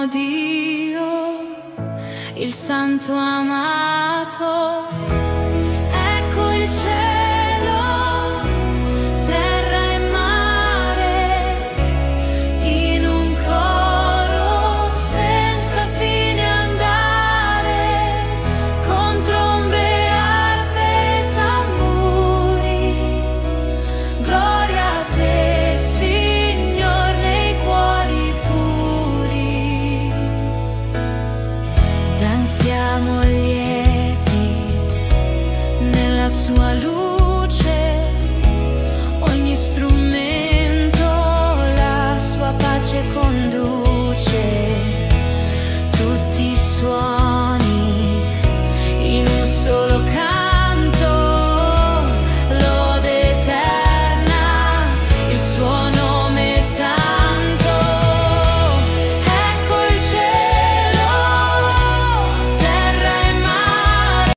Dio, il santo amato. Ecco il cielo, terra e mare, in un coro senza fine andare, con trombe, arpe e tamburi. Gloria a te, Signor, nei cuori puri. Danziamo lieti nella sua luce.